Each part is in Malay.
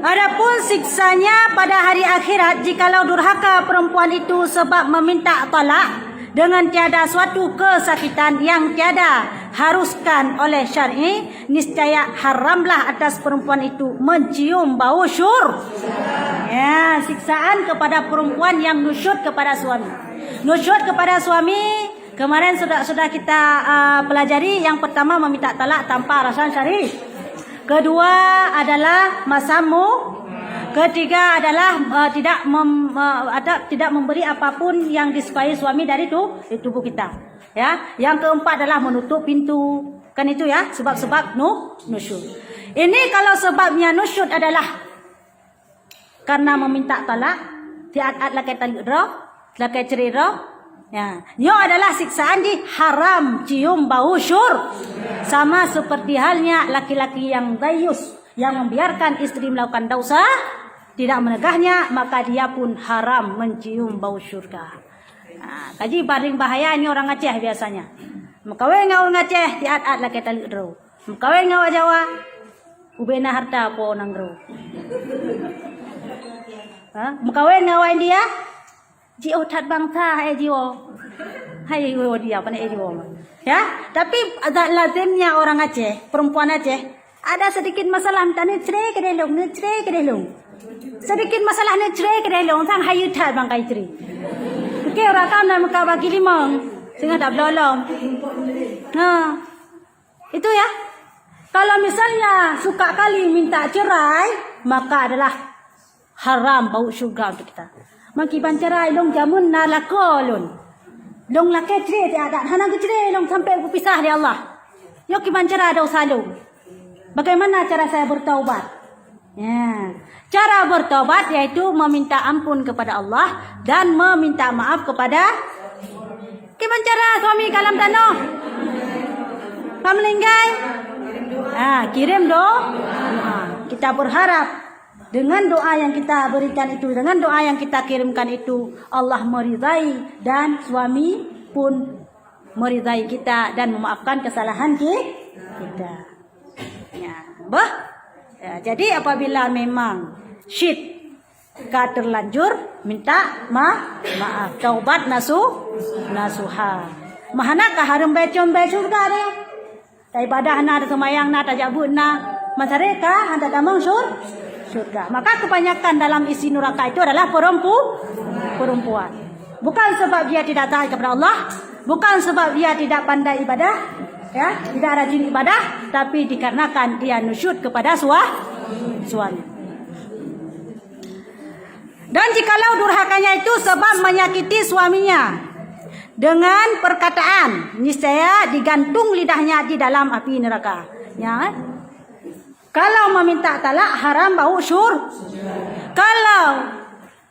Adapun siksanya pada hari akhirat jikalau durhaka perempuan itu sebab meminta talak dengan tiada suatu kesakitan yang tiada haruskan oleh syar'i, niscaya haramlah atas perempuan itu mencium bau ya, siksaan kepada perempuan yang nusyud kepada suami. Nusyud kepada suami kemarin sudah kita pelajari. Yang pertama meminta talak tanpa alasan syar'i. Kedua adalah masamu. Ketiga adalah tidak memberi apapun yang disukai suami dari tubuh kita. Ya, yang keempat adalah menutup pintu. Kan itu ya, sebab-sebab nusyud. Ini kalau sebabnya nusyud adalah karena meminta talak, tiat-at lakai talik roh, lakai cerai roh. Ya, nyo adalah siksaan di haram cium bau sama seperti halnya laki-laki yang dayus yang membiarkan istri melakukan dosa tidak menegahnya, maka dia pun haram mencium bau syurga. Kaji paling bahaya ini orang Aceh biasanya. Makawe ngau orang Aceh tiat-at lakai talik roh. Makawe ngau Jawa ubena harta po nang roh. Makawe ngau India Jio tat bangsa Jio. Hai dia apa Jio. Ya, tapi lazimnya orang Aceh, perempuan Aceh ada sedikit masalah tane cerai ke delong. Sedikit masalah ne cerai ke delong sang hayu tat bangkai cerai. Okey orang kan nak muka bagi limang sehingga tak belolong. Itu ya. Kalau misalnya suka kali minta cerai, maka adalah haram bau syurga untuk kita. Maki bancerai long jamun na lakolun. Long lakai cerai dia ada. Hana ke cerai long sampai berpisah di Allah. Yo ki bancerai dosa long. Bagaimana cara saya bertaubat? Ya. Cara bertaubat yaitu meminta ampun kepada Allah dan meminta maaf kepada ki bancerai suami kalam tano. Pamlinggai. Kirim doa. Kita berharap dengan doa yang kita berikan itu, dengan doa yang kita kirimkan itu, Allah meridai dan suami pun meridai kita dan memaafkan kesalahan kita. Ya, jadi apabila memang syid terlanjur, minta maaf, taubat nasuha. Mahanakah harum becom surga dia? Ibadah na semayang na tajabut na masyarakat anda damang surga. Maka kebanyakan dalam isi neraka itu adalah perempuan. Bukan sebab dia tidak taat kepada Allah, bukan sebab dia tidak pandai ibadah, ya, tidak rajin ibadah, tapi dikarenakan dia nusyud kepada suami. Dan jikalau durhakanya itu sebab menyakiti suaminya dengan perkataan, niscaya digantung lidahnya di dalam api neraka. Ya. Kalau meminta talak haram bau Kalau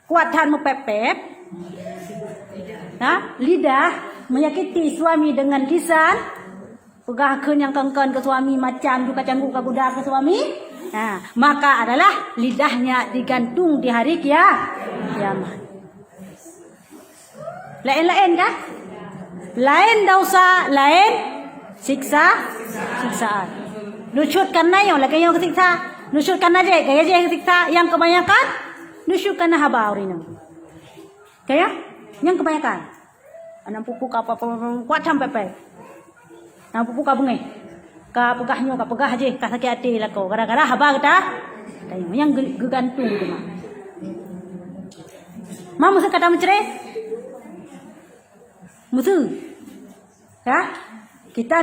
kuatan mepepet, lidah menyakiti suami dengan lisan, pegahkan yang kengken ke suami macam juga canggung ke budak ke suami, maka adalah lidahnya digantung di hari kiamat. Lain-lain kan? Lain dosa, lain siksaan. Nusyud karena yang lagi yang kesiksa. Nusyud karena gaya yang kesiksa. Yang kebanyakan nusyud karena haba orang ini. Kaya? Yang kebanyakan. Anang pupuk apa kuat sampai pe. Anang pupuk kabungai. Ka pegahnya ka pegah aje ka sakit hati lah kau. Gara-gara haba kita. Yang gegantung tu mah. Mama sekata mencerai. Musuh, ya kita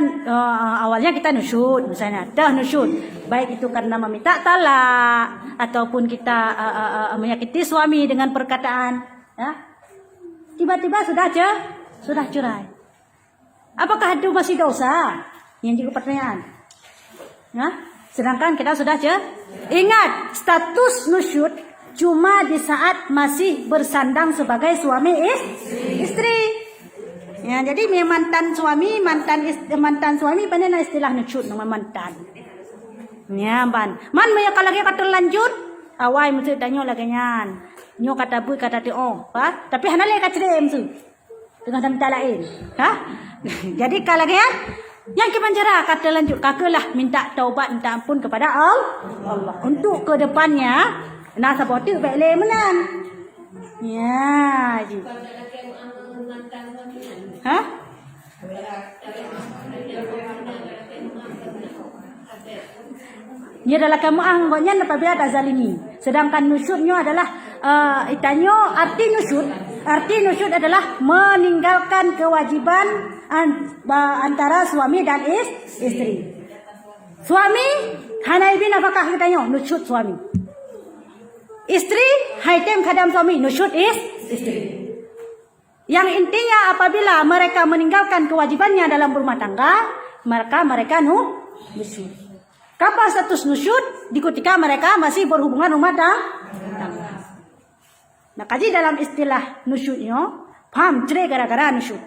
awalnya kita nusyud misalnya, nusyud baik itu karena meminta talak ataupun kita menyakiti suami dengan perkataan, ya tiba-tiba sudah cerai. Apakah itu masih dosa? Yang juga pertanyaan. Ya, sedangkan kita sudah ingat status nusyud cuma di saat masih bersandang sebagai suami istri. Ya, jadi mantan suami panena istilah nusyud nama mantan. Ya, ban. Man maya kalagi kata lanjut, awai mesti danyo lagi nyan. Nyo kata bui kata tio, tapi hanale kacre mesti. Dengan minta lain, Jadi kalagi Yang kepanjara kata lanjut kakalah minta taubat minta ampun kepada Allah. Untuk ke depannya nak supporter baik le menang. Ya, ji. Ha? Ini adalah kemuang pokoknya apabila tak zalimi. Sedangkan nusyudnya adalah itanyo arti nusyud adalah meninggalkan kewajiban antara suami dan istri. Suami hanai bin nafkah kitanya nusyud suami. Istri haitem khadam suami nusyud istri. Yang intinya apabila mereka meninggalkan kewajibannya dalam rumah tangga, maka mereka nusyud. Kapan status nusyud? Di ketika mereka masih berhubungan rumah tangga. Nah, kaji dalam istilah nusyudnya, paham cerai gara-gara nusyud.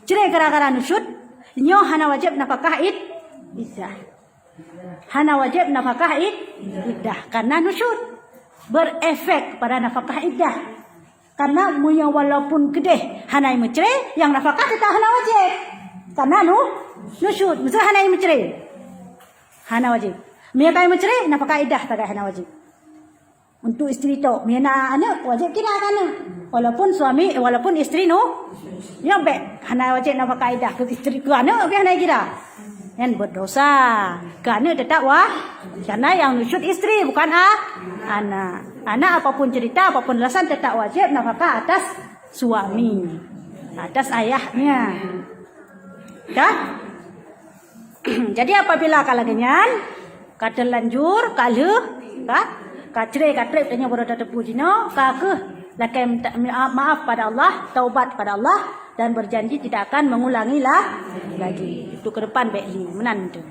Cerai gara-gara nusyud, nyo hana wajib nafkah iddah. Hana wajib nafkah iddah karena nusyud berefek pada nafkah iddah. Karena munya walaupun gede hanai mencerai, yang nafkah tetap hana wajib. Karena nusyud, mesti hanai mencerai. Hana wajib. Mia kai mencerai nafkah iddah tak hana wajib. Untuk istri tu, mia nak anak wajib kira kan. Walaupun istri yang baik hana wajib nafkah iddah ke istri ke anak ke hana kira. Yang berdosa. Ke anak tetap karena yang nusyud istri bukan anak. Anak apapun cerita, apapun alasan tetap wajib nafkah atas suami. Atas ayahnya. Kah? Jadi apabila kalagenyan kata lanjur cerai tanya berada tepu jino ke lakai minta maaf pada Allah, taubat pada Allah dan berjanji tidak akan mengulangi lagi. Itu ke depan baikli menan tu.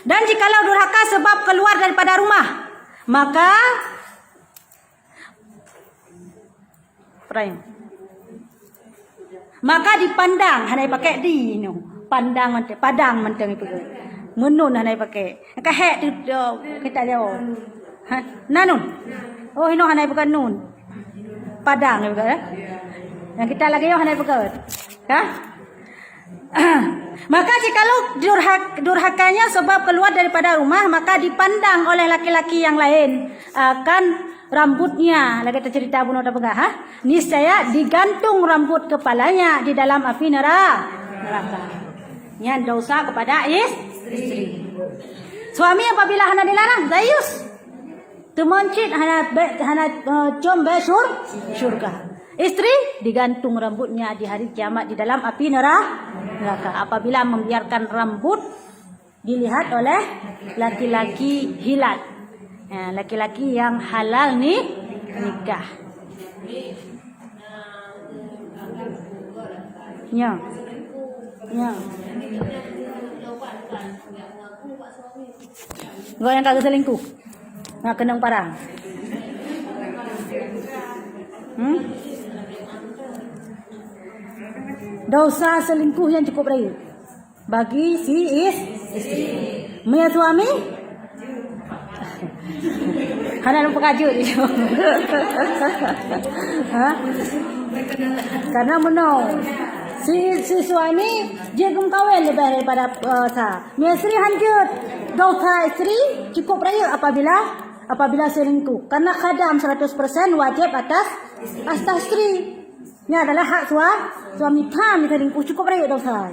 Dan jikalau durhaka sebab keluar daripada rumah, maka dipandang hanai pakai di padang menteng itu menun hanai pakai kahek tu kita jauh nanun hanai bukan nun padang juga yang kita lagi hanai pakai maka jikalau durhakanya sebab keluar daripada rumah, maka dipandang oleh laki-laki yang lain akan rambutnya, lagi kita cerita bunuh dah pegah, niscaya digantung rambut kepalanya di dalam api neraka. Ini dosa kepada istri. Suami apabila hana dilarang, dayus, temoncit hana combe syurga. Istri digantung rambutnya di hari kiamat di dalam api neraka. Apabila membiarkan rambut dilihat oleh laki-laki hilal. Laki-laki yang halal nikah. Ya. Gua yang kagak selingkuh. Nak kenang parang. Dosa selingkuh yang cukup berat bagi si istri. Mia suami hana lupa kajut dia. Karena si suami dia kawin lebih daripada Mia istri hancur. Dosa istri cukup berat apabila selingkuh. Karena khadam 100% wajib atas istri. Ini adalah hak suami. Paham selingkuh cukup berat dosa.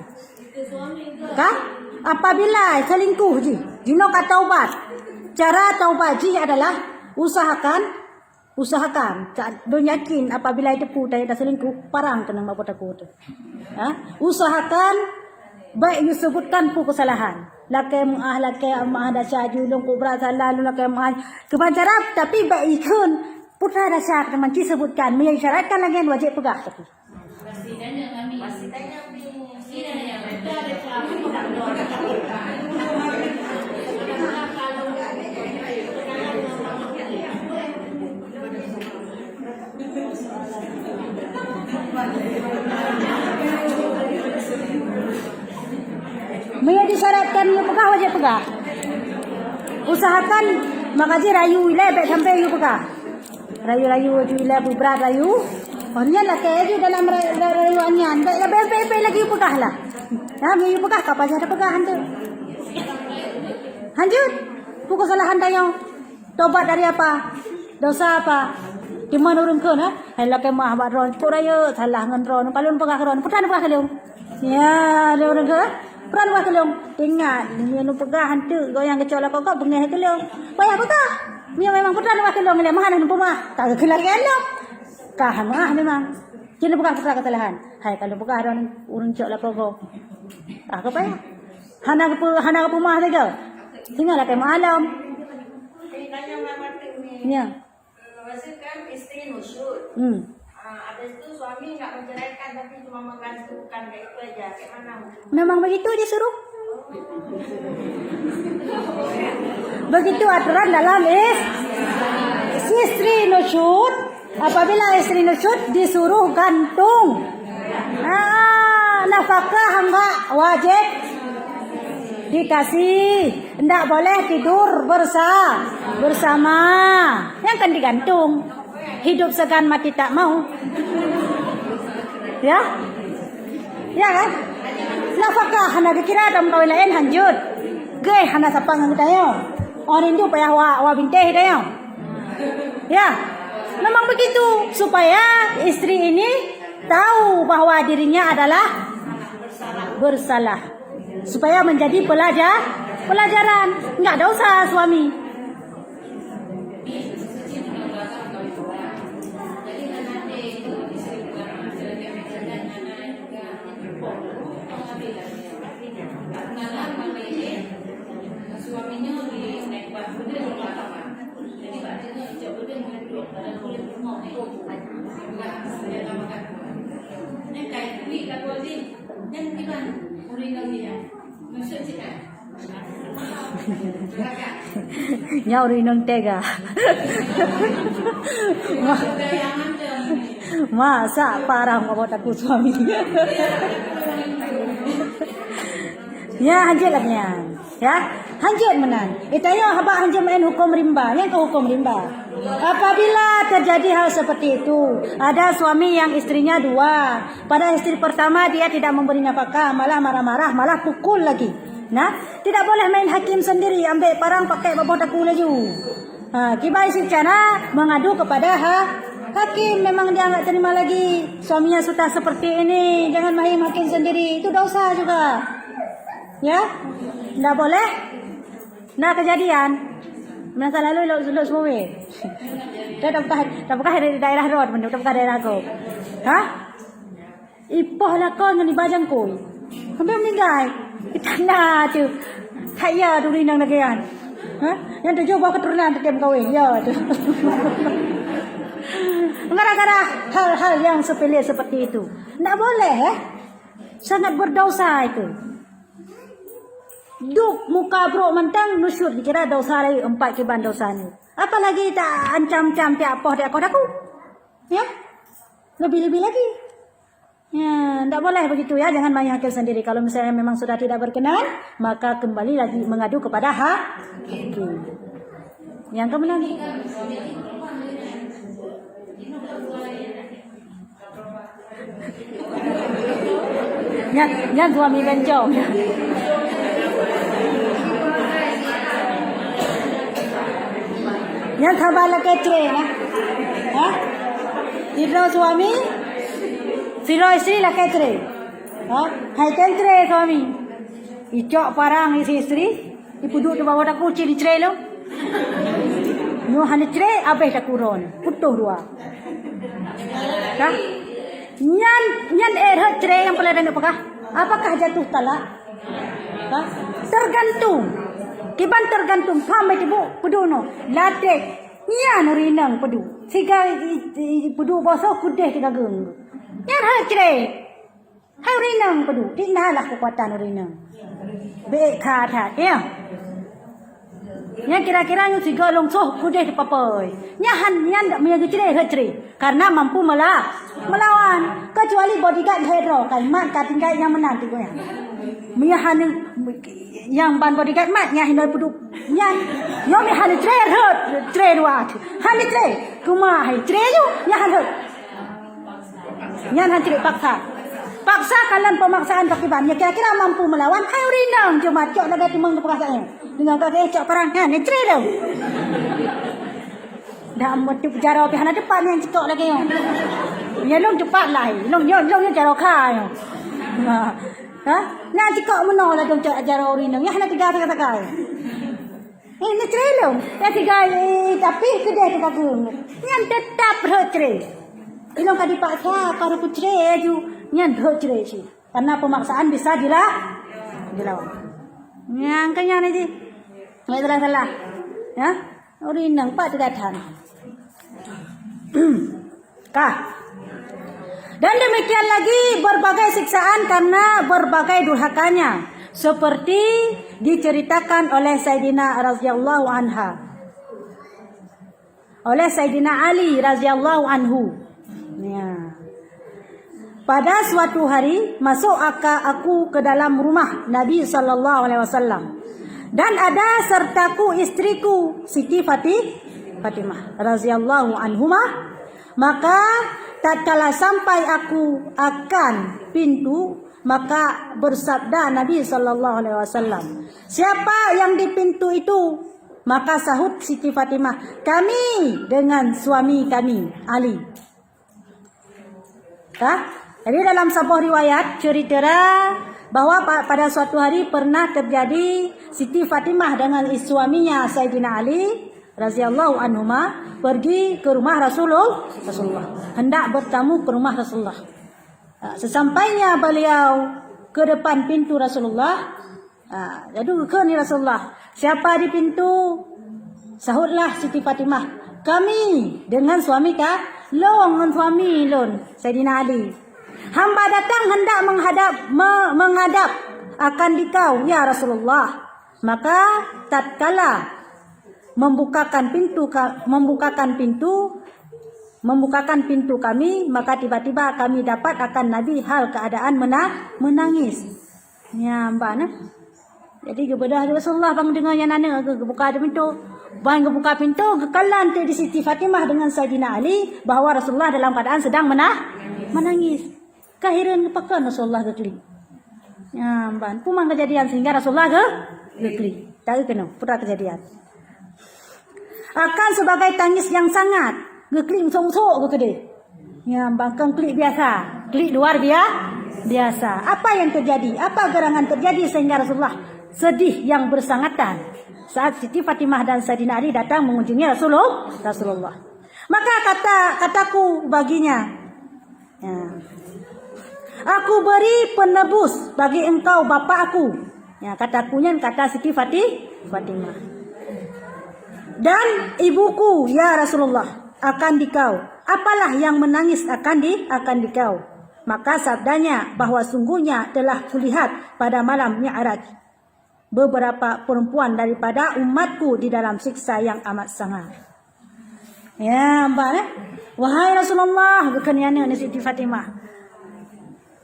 Apabila selingkuh jino kata taubat. Cara taubat adalah usahakan yakin apabila itu putih dah selingkuh parang tenang apa takut. Usahakan baik disebutkan pu kesalahan. Lakai muah dah julung kubra salah lakai muah kebancara tapi baik ikun putra dah syak teman disebutkan mengisyaratkan lagi wajib pegah tapi. Maya disyaratkan you pegah wajib pegah. Usahakan makaji rayu wilayah sampai you pegah. Rayu ju wilayah berat rayu Orangnya lah keju dalam rayuannya. Baik lagi pegah lah. Ya, mau pegah kapan aja ada pegahan tu. Lanjut. Buku kesalahan tayo. Tobat dari apa? Dosa apa? Di mana urun ke na? Helak ke mah buat ron. Pura yo salah ngan ron. Palun pegah ron. Putan pegah kelong. Ya, ada urun ke. Putan pegah kelong. Ingat, ni anu pegahan tu. Goyang kecola kok bengeh kelong. Payah pegah. Dia memang putan pegah kelong le mahal nu pemah. Tak kelak kelong. Kahan mah memang. Kena pegah kesalahan. Hai kalau pegah ron urun cok la kok. Tak apa ya? Hana ke pemah lagi. Tinggal ke malam. Ya. Maksud kan istri nusyud. Habis itu suami nggak menceraikan tapi cuma menggantungkan kayak itu aja. Kayak mana? Memang begitu dia suruh. Begitu aturan dalam istri nusyud. Apabila istri nusyud disuruh gantung. Nafkah enggak wajib dikasih, tidak boleh tidur bersama, yang kan digantung. Hidup segan mati tak mau, ya kan? Nafkah hana dikira dalam kawin lain hanjut, gay hana sapang kita yo, orang itu payah wa binteh kita yo, ya. Memang begitu supaya istri ini tahu bahwa dirinya adalah bersalah. Supaya menjadi pelajaran. Enggak dosa suami. Nyauri nang tega. Masa parah ngabot aku suami. Ya hanjut lah niyan. Ya, hanjut menan. Itayo haba hanjut main hukum rimba. Yang ke hukum rimba. Apabila terjadi hal seperti itu, ada suami yang istrinya dua. Pada istri pertama dia tidak memberi nafkah, malah marah-marah, malah pukul lagi. Nah, tidak boleh main hakim sendiri, ambil parang pakai babot aku laju. Kibai si Cana mengadu kepada hakim, memang dia enggak terima lagi. Suaminya sudah seperti ini, jangan main hakim sendiri, itu dosa juga. Ya, tidak boleh. Nah kejadian masa lalu lo semua. Dah bukan dari daerah road, dah bukan daerah aku. Ipoh lah kau dengan ibajang kau. Sampai meninggal. Kita nak tu. Kaya tu rinang nagian. Yang tujuh bawa keturunan terkem kau ya tu. Gara-gara hal-hal yang sepele seperti itu. Tak boleh sangat berdosa itu. Duk muka bro mentang nusyud dikira dosa lagi 4 kiban dosa ni. Apalagi tak ancam-ancam tiap apa dia aku. Ya. Lebih-lebih lagi. Ya, tak boleh begitu ya, jangan main hakim sendiri. Kalau misalnya memang sudah tidak berkenan, maka kembali lagi mengadu kepada hakim. Yang kemenang. Yang suami bencong. Yang thabal ke cerai na. Ibro suami siro istri la ke cerai. Hai kan cerai suami. Icok parang isi istri, ipu duduk di bawah tak kunci di cerai lo. Nyo han cerai abe tak kuron. Putuh dua. Kah? Nyan cerai yang pula dan apakah? Apakah jatuh talak? Tergantung. Kiban tergantung pamai tibu pedu no. Latek nyan rinang pedu. Siga pedu bosok kudeh tiga geng. Nyan ha cerai. Hai rinang pedu. Dinalah kekuatan rinang. Baik kata ya. Yang kira-kira yang siga longsoh kudeh papai. Nyan dak menjaga cerai ha cerai. Karena mampu melawan. Kecuali bodyguard hero kan mat katingkai yang menang tu ya. Miyahan yang ban bodyguard mat nya hinoi puduk nyan yo mi han tre hot tre ruat han tre kuma hai tre yo nya han hot Nyan han tidak paksa. Paksa kalian pemaksaan takiban. Ya kira-kira mampu melawan. Ayo rinang cuma cok lagi timang perkataan. Dengan kaki cok perang kan ni cerai dah. Dah mesti jaro pi hana depan yang cok lagi yo. Ya long cepat lah. Long jaro kah yo. Ha? Nak cok meno lah dong cok jaro rinang. Ya hana tiga kata. Ini cerai lo. Ya tiga tapi kedai tu kata. Yang tetap bercerai. Ilong kadi paksa kalau ku cerai ju nyan bercerai sih. Karena pemaksaan bisa dilawan. Yang kanya ni sih. Enggak salah. Ya? Rinang pak tegatan. Kah? Dan demikian lagi berbagai siksaan karena berbagai durhakanya. Seperti diceritakan oleh Sayyidina radhiyallahu anha. Oleh Sayyidina Ali radhiyallahu anhu. Ya. Pada suatu hari masuk aku ke dalam rumah Nabi sallallahu alaihi wasallam. Dan ada sertaku istriku Siti Fatimah radhiyallahu anhuma. Maka tatkala sampai aku akan pintu, maka bersabda Nabi sallallahu alaihi wasallam, "Siapa yang di pintu itu?" Maka sahut Siti Fatimah, "Kami dengan suami kami, Ali." Jadi dalam sebuah riwayat cerita bahwa pada suatu hari pernah terjadi Siti Fatimah dengan suaminya Sayyidina Ali radhiyallahu anhuma pergi ke rumah Rasulullah, hendak bertamu ke rumah Rasulullah. Sesampainya beliau ke depan pintu Rasulullah, jadi ke ni Rasulullah, siapa di pintu? Sahutlah Siti Fatimah, "Kami dengan suami kah?" "Long dengan suami lon Sayyidina Ali. Hamba datang hendak menghadap akan dikau ya Rasulullah." Maka tatkala membukakan pintu kami, maka tiba-tiba kami dapat akan Nabi hal keadaan menangis. Ya mbak nah. Jadi kepada Rasulullah bang dengannya nana buka pintu. Bang buka pintu kekalan di Siti Fatimah dengan Sayyidina Ali bahwa Rasulullah dalam keadaan sedang menangis. Kahiran pakan Rasulullah gekli. Ya mbak, pumang kejadian sehingga Rasulullah gekli. Tak kena putra kejadian. Akan sebagai tangis yang sangat geklik sok-sok ke kedai. Ya, bangkang klik biasa. Klik luar biasa. Apa yang terjadi? Apa gerangan terjadi sehingga Rasulullah sedih yang bersangatan saat Siti Fatimah dan Sayyidina Ali datang mengunjungi Rasulullah. Maka kataku baginya, ya, "Aku beri penebus bagi engkau bapa aku." Ya, katakunya kata Siti Fatimah. "Dan ibuku ya Rasulullah akan dikau. Apalah yang menangis akan dikau." Maka sabdanya bahwa sungguhnya telah kulihat pada malam Mi'raj beberapa perempuan daripada umatku di dalam siksa yang amat sangat. Ya mbak wahai Rasulullah, berkeniannya Siti Fatimah.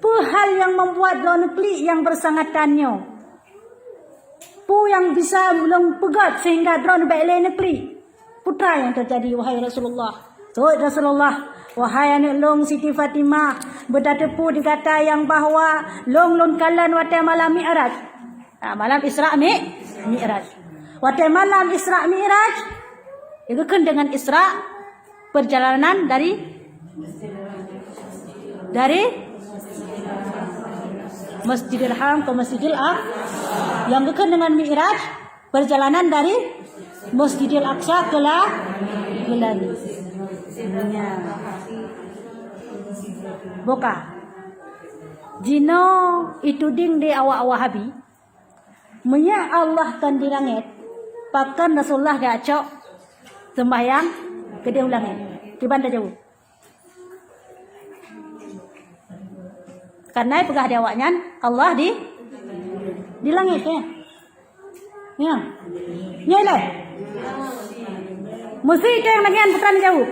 Hal yang membuat lo nekli yang bersangatannya. Yang bisa belum pegat sehingga drone baik nekli. Putra yang terjadi wahai Rasulullah. So Rasulullah, wahai anak long Siti Fatimah, berdatepu dikata yang bahwa long kalan wate malam Mi'raj. Malam Isra Mi'raj. Wate malam Isra Mi'raj itu kan dengan Isra perjalanan dari Masjidil Haram ke Masjidil Aqsa. Yang dekat dengan Mi'raj perjalanan dari Masjidil Aqsa ke Langit. Boka. Jino itu ding di awak habi. Menya Allah kan di langit. Pakan Rasulullah gacok sembahyang ke dia langit. Di bandar jauh. Karena pegah di awaknya Allah di langit ya. Ya. Nyala. Mesti itu yang bagian bukan jauh.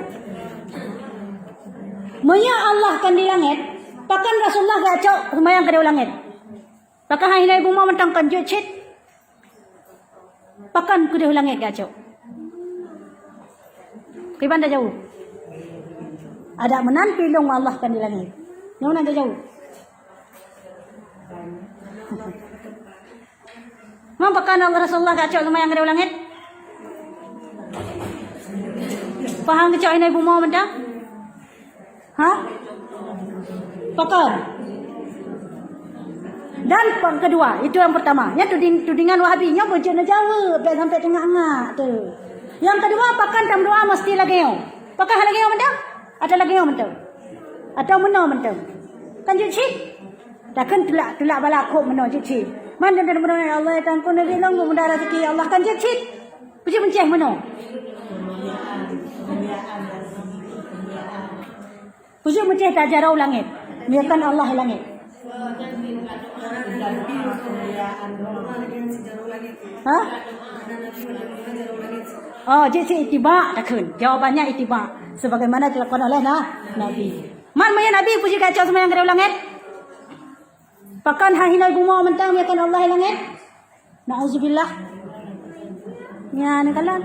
Menya Allah kan di langit, pakan Rasulullah gacok sembahyang ke dia langit. Pakan hanya ibu mau mentangkan jecit. Pakan ke dia langit gacok. Di bandar jauh. Ada menanti long Allah kan di langit. Yang mana agak jauh? Apakah Allah Rasulullah kacau sama yang ada langit? Faham kacau ini ibu mau benda? Hah? Pakar. Dan kedua, itu yang pertama. Yang tudingan Wahabinya berjana jawab sampai tengah-tengah tu. Yang kedua, pakan dalam doa mesti lagi yo. Pakar lagi yo benda? Ada lagi yo benda? Atau meno benda? Kan jadi takkan tulak balak kok meno jadi. Mana dan meno Allah tangkun dari long benda rezeki Allah kan jadi. Puji meno. Puji menceh tak jarau langit. Biarkan Allah langit. Hah? Oh, jadi itiba takkan. Jawabannya itiba. Sebagaimana dilakukan oleh Nabi. Man maya Nabi puji kacau semua yang ada langit. Pakan hahilai gumo mentang biarkan Allah langit. Nauzubillah. Ya, nak kalah.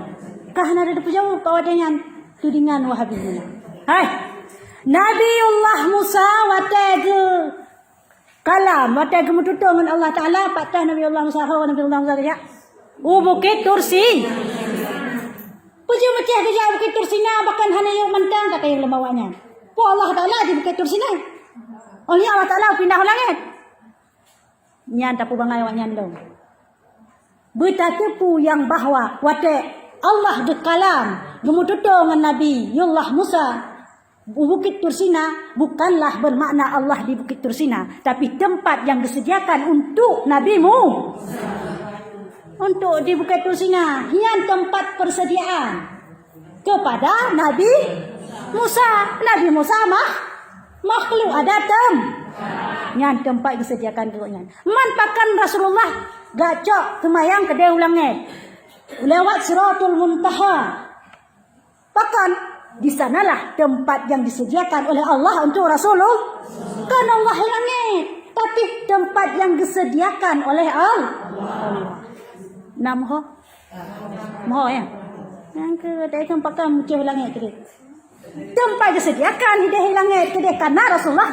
Kah nak ada pujau bawa dengan tudingan Wahabi. Hai. Nabiullah Musa watege kalam watege mututu dengan Allah Taala patah Nabiullah Musa wa Nabiullah Musa ya. Bukit Tursi. Puji macam dia Bukit Tursina bahkan hanya yang mentang tak yang lembawanya. Po Allah Taala di Bukit Tursina. Oleh Allah Taala pindah langit. Nyan tapu bangai wanyan dong. Bertatipu yang bahwa wate Allah berkalam gemututu dengan Nabiullah Musa. Bukit Tursina bukanlah bermakna Allah di Bukit Tursina, tapi tempat yang disediakan untuk nabimu. Untuk di Bukit Tursina, yang tempat persediaan kepada Nabi Musa. Nabi Musa makhluk ada yang tempat disediakan kepada. Manfaatkan Rasulullah gacok kemayang kedai ulangnya lewat Siratul Muntaha. Pakan di sanalah tempat yang disediakan oleh Allah untuk Rasulullah. Kan Allah langit, tapi tempat yang disediakan oleh Allah. Namho? Moho ya. Yang kedai tempat kamu ke langit kedai. Tempat disediakan di langit kedai karena Rasulullah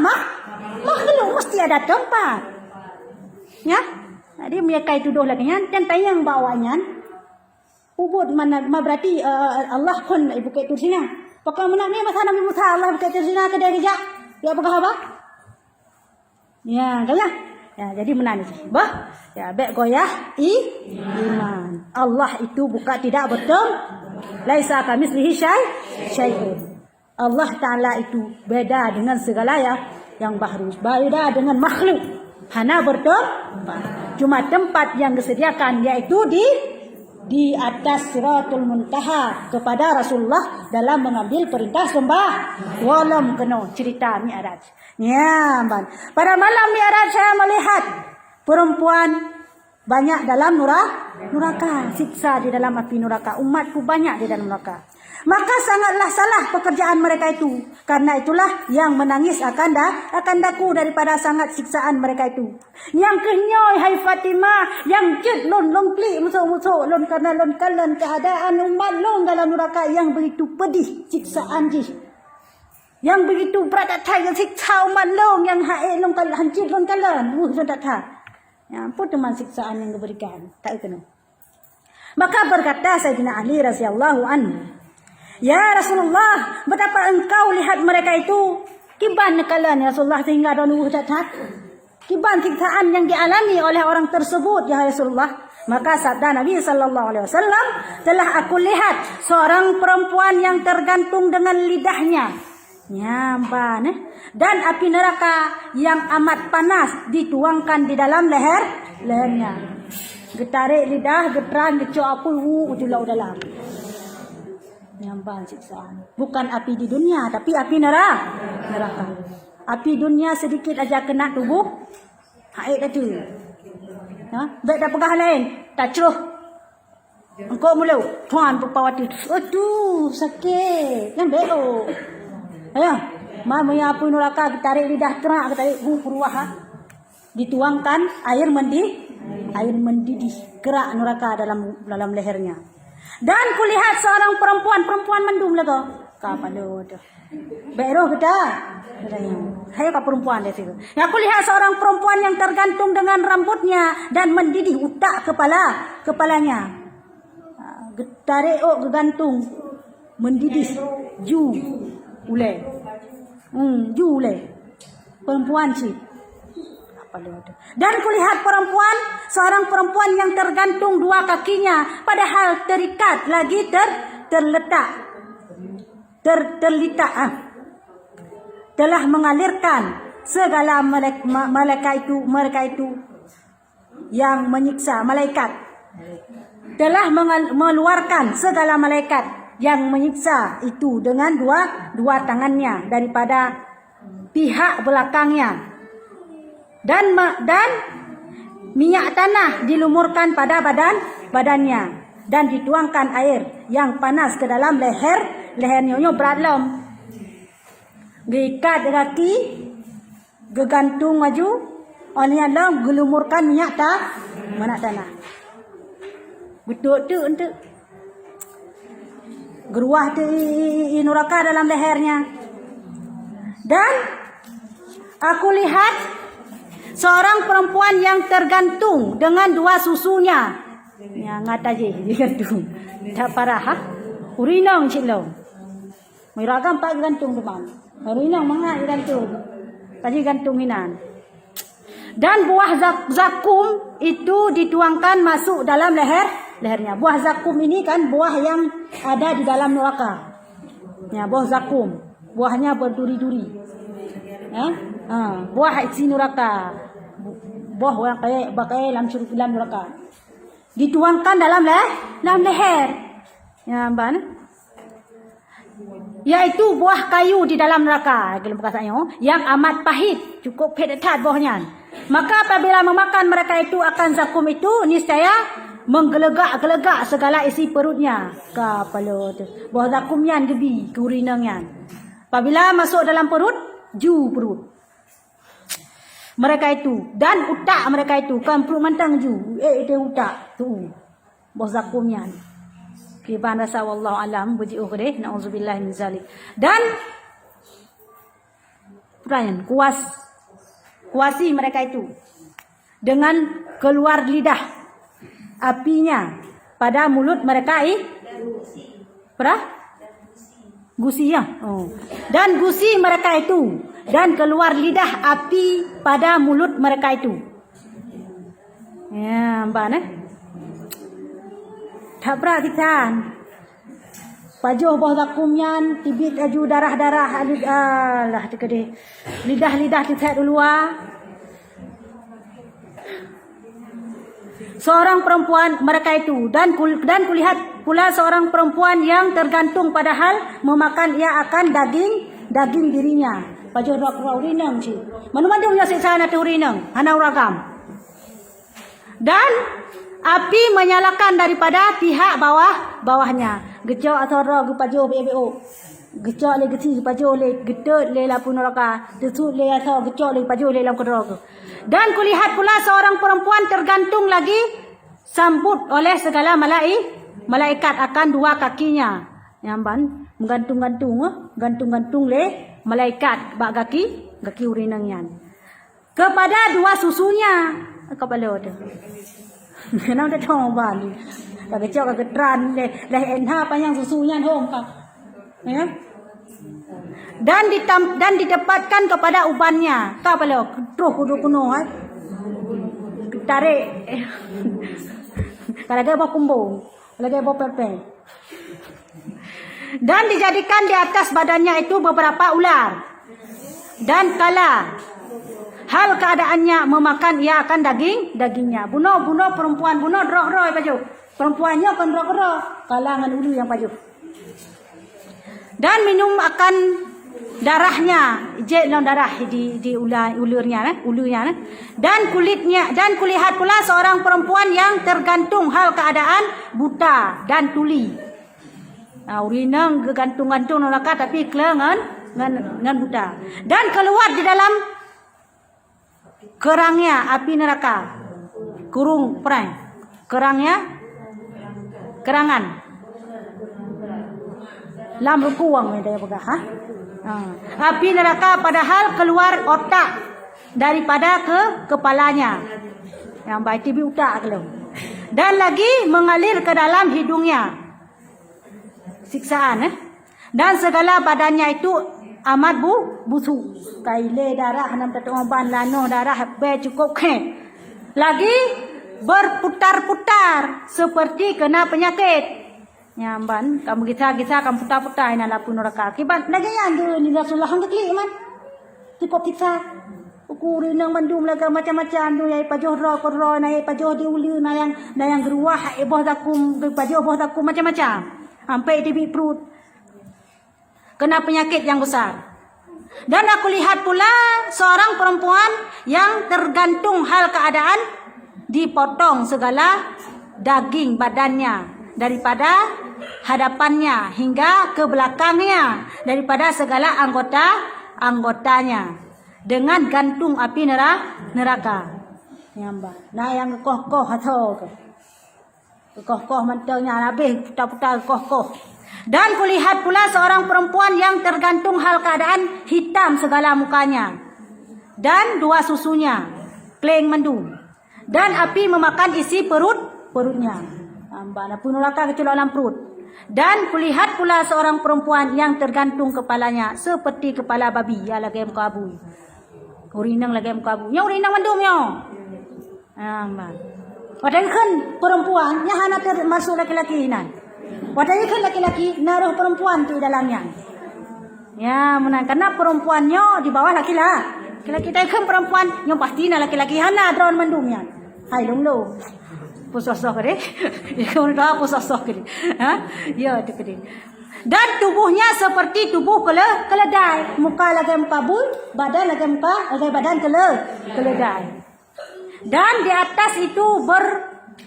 makhluk mesti ada tempat. Ya? Jadi mereka itu doh lagi dan tayang bawanya. Ubud mana berarti Allah pun ibu ke Tursina. Pakai menak ni masa Nabi Musa Allah berkata Tursina ke dia kejak. Ya apakah apa? Ya, kalah. Ya, jadi menak ni. Bah, ya baik goyah iman. Allah itu bukan tidak betul. Laisa kamitslihi syai'un. Allah Taala itu beda dengan segala yang baru. Beda dengan makhluk. Hanya betul. Cuma tempat yang disediakan yaitu di atas Siratul Muntaha kepada Rasulullah dalam mengambil perintah sembah. Walam kena cerita Mi'raj. Ya, ban. Pada malam Mi'raj saya melihat perempuan banyak dalam neraka, siksa di dalam api neraka. Umatku banyak di dalam neraka. Maka sangatlah salah pekerjaan mereka itu. Karena itulah yang menangis akan daku daripada sangat siksaan mereka itu. Yang kenyoy hai Fatimah, yang jet lon klik musuh-musuh lon karena lon kalan keadaan umat lon dalam neraka yang begitu pedih siksaan ji. Yang begitu berat atai yang siksa umat lon yang hae lon kalan hancur lon kalan. Lon tak tahu. Ya, apa teman siksaan yang diberikan? Tak kena. Maka berkata Sayyidina Ali radhiyallahu anhu, ya Rasulullah, betapa engkau lihat mereka itu kiban nekalan ya Rasulullah sehingga ada nunggu cacat. Kiban siksaan yang dialami oleh orang tersebut ya Rasulullah. Maka sabda Nabi sallallahu alaihi wasallam, telah aku lihat seorang perempuan yang tergantung dengan lidahnya. Nyamban dan api neraka yang amat panas dituangkan di dalam lehernya. Getarik lidah, getaran gecok apa ujulau dalam. Nyamban siksaan. Bukan api di dunia, tapi api neraka. Api dunia sedikit aja kena tubuh, haid dah tu. Ha? Baik dah pegah lain, tak ceruh. Engkau mula, tuan perpawati. Aduh, sakit. Yang baik oh. Ayo, mama yang api neraka tarik lidah terak, tarik ruah. Dituangkan air mendidih, gerak neraka dalam lehernya. Dan kulihat seorang perempuan mendung lagi. Kapalo tu. Beroh kita. Saya ke perempuan di situ. Ya, aku lihat seorang perempuan yang tergantung dengan rambutnya dan mendidih utak kepalanya. Tarik gantung mendidih ju ule. Ju ule. Perempuan sih. Dan kulihat seorang perempuan yang tergantung dua kakinya padahal terikat lagi terlitak telah mengalirkan segala mereka itu yang menyiksa malaikat telah mengeluarkan segala malaikat yang menyiksa itu dengan dua tangannya daripada pihak belakangnya. Dan minyak tanah dilumurkan pada badannya dan dituangkan air yang panas ke dalam lehernya berat lom. Diikat kaki, gegantung maju, oleh lom gelumurkan minyak tanah. Betul tu untuk geruah tu neraka dalam lehernya. Dan aku lihat seorang perempuan yang tergantung dengan dua susunya. Ya, ngata je digantung. Tak parah. Urinang cilo. Meragam pak gantung depan. Urinang mangat gantung. Tadi gantung hinan. Dan buah zakum itu dituangkan masuk dalam lehernya. Buah zakum ini kan buah yang ada di dalam neraka. Ya, buah zakum. Buahnya berduri-duri. Ya? Buah isi neraka. Buah yang pakai dalam neraka. Dituangkan dalam leher. Ya, ban. Yaitu buah kayu di dalam neraka. Yang amat pahit. Cukup pedat buahnya. Maka apabila memakan mereka itu akan zakum itu niscaya menggelegak-gelegak segala isi perutnya. Kapalo tu. Buah zakumnya gebi kurinangnya. Apabila masuk dalam perut, ju perut. Mereka itu dan utak mereka itu kan perut mantang ju. Itu utak tu. Buah zakumnya. Kiban rasa wallahu alam buji ukhrih nauzubillah min zalik. Dan perayaan kuasi mereka itu dengan keluar lidah apinya pada mulut mereka gusi ya. Dan gusi mereka itu dan keluar lidah api pada mulut mereka itu. Ya, mbak tak perhatikan. Pajuh bawah zakumnya tibit aju darah-darah alah dekade. Lidah-lidah titik dulu Seorang perempuan mereka itu dan kulihat pula seorang perempuan yang tergantung padahal memakan ia akan daging dirinya. Pajuh rak urinang sih. Mana-mana dia siksa na urinang, hana uragam. Dan api menyalakan daripada pihak bawahnya. Gecok atau roh pajuh BBO. Gecok le geti pajuh le gedut le lapun neraka. Desut le atau gecok le pajuh le dalam neraka. Dan kulihat pula seorang perempuan tergantung lagi sambut oleh segala malaikat akan dua kakinya. Nyamban gantung-gantung le malaikat bak kaki urinangnya. Kepada dua susunya kepala dia. Kenapa dia tahu balik? Kagak cakap kagak tran le enha panjang susunya hong kak. Ya. Dan didapatkan kepada ubannya. Tak apa terus kudu kuno tarik. Kalau dia bawa kumbung, kalau dia bawa pepe. Dan dijadikan di atas badannya itu beberapa ular. Dan kala hal keadaannya memakan ia akan dagingnya. Bunuh perempuan, bunuh roh baju. Perempuannya akan roh kalangan ulu yang baju. Dan minum akan darahnya, jelon darah di ulunya. Dan kulitnya dan kulihat pula seorang perempuan yang tergantung hal keadaan buta dan tuli. Urinang gantung-gantung neraka tapi kelengan ngan buta. Dan keluar di dalam kerangnya api neraka. Kurung perang. Kerangan. Lam rukuang dia pegah. Api neraka padahal keluar otak daripada kepalanya. Yang baik tibi utak kalau. Dan lagi mengalir ke dalam hidungnya. Siksaan Dan segala badannya itu amat busuk. Kaile darah nam tatoban lano darah be cukup ke. Lagi berputar-putar seperti kena penyakit. Nyamban kamu kita kamu putar-putar ina lapun neraka. Kibat lagi yang ni Rasulullah hang klik man. Tikok kita ukuri nang mandum laga macam-macam tu yai pajoh ro korro na yai pajoh diuli na yang geruah boh takum pajoh boh takum macam-macam. Sampai di perut. Kena penyakit yang besar. Dan aku lihat pula seorang perempuan yang tergantung hal keadaan dipotong segala daging badannya daripada hadapannya hingga ke belakangnya daripada segala anggotanya dengan gantung api neraka. Nah yang koh-koh atau koh-koh mentengnya habis putar-putar koh-koh. Dan kulihat pula seorang perempuan yang tergantung hal keadaan hitam segala mukanya. Dan 2 susunya. Kleng mendung. Dan api memakan isi perutnya. Ambana pun neraka kecuali dalam perut. Dan kulihat pula seorang perempuan yang tergantung kepalanya. Seperti kepala babi. Ya lagi muka abu. Urinang lagi muka abu. Ya urinang mendung ya. Ambana. Padahal kan perempuan. Yang hanya termasuk laki-laki ini. Padahal kan laki-laki naruh perempuan tu dalamnya. Ya, menang karena perempuannya di bawah laki-laki. Laki-laki kan perempuan yang pasti na laki-laki hana drawn mandumnya. Hai long lo. Pusosok deh. Ikon dah pusosok deh. Ya tu deh. Dan tubuhnya seperti tubuh keledai. Muka lagi muka bul, badan lagi badan keledai. Dan di atas itu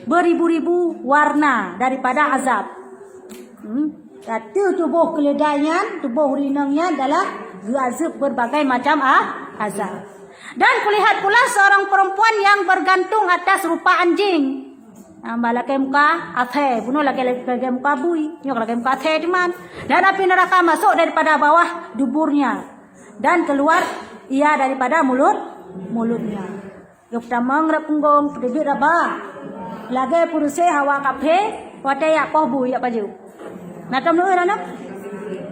beribu-ribu warna daripada azab. Tubuh keledainya, tubuh urinangnya adalah azab berbagai macam azab. Dan kulihat pula seorang perempuan yang bergantung atas rupa anjing. Laki muka athe, bunuh laki muka bui, nyok laki muka athe di mana. Dan api neraka masuk daripada bawah duburnya dan keluar ia daripada mulutnya. Yang pertama ngerap punggong, pedibit rabah. Lagi puruse hawa kafe, wate ya poh bui ya baju. Nah tam nữa đó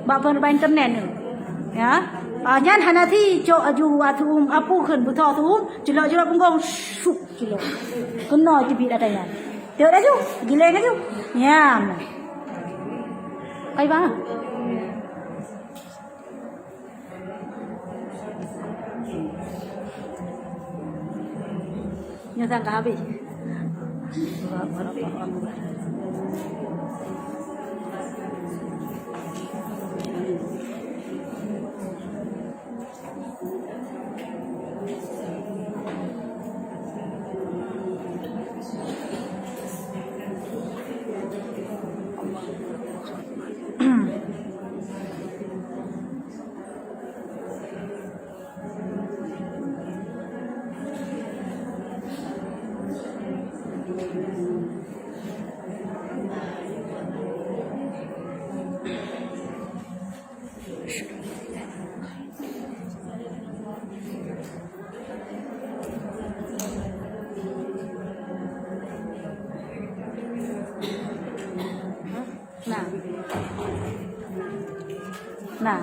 bạn phần bài internet nữa ya nhan hanati cho aju atum apu khẩn bu tho tum chilo pungong suk chilo kena ci bi datanya teu dah ju gile dah ju ya kai bang nyata enggak habis Nah.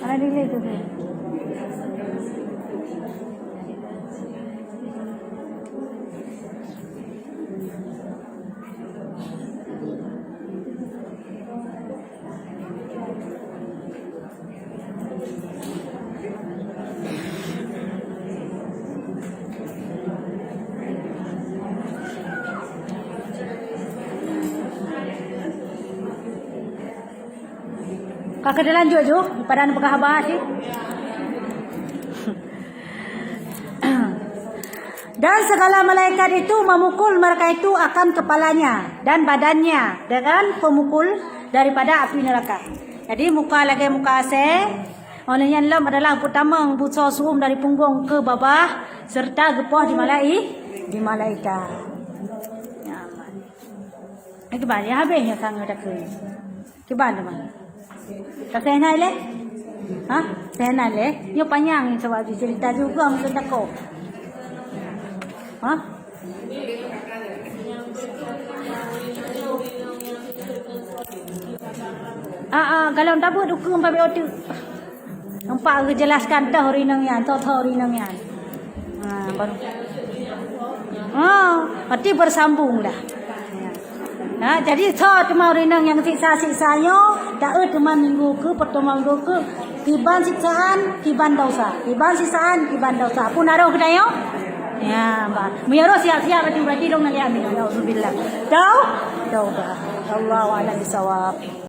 Ada delay tu. Kakak dah lanjut je. Pada anda pekah bahas ni. Dan segala malaikat itu memukul mereka itu akan kepalanya dan badannya dengan pemukul daripada api neraka. Jadi muka lagi muka ase. Oleh yang lam adalah pertama busa suum dari punggung ke bawah serta gepah di malaikat. Ya, cái bài này habis ya sang ada ke. Cái bài mana? Tak saya nak le? Ha? Saya nak le. Yo panjang sebab cerita juga mesti tak kau. Ha? Kalau tak buat dukung pakai otak. Nampak ke jelaskan dah hari nang yan, tahu hari nang yan. Baru. Berarti bersambung dah. Jadi cuma hari nang yang siksa-siksanya, tak cuma minggu ke pertemuan minggu ke, kiban siksaan, kiban dosa, kiban siksaan, kiban dosa. Pun ada ke dayo? Ya, mbak. Miyaro siap-siap berarti dong nanti amin. Alhamdulillah. Tahu? Tahu dah. Allahu a'lam bishawab.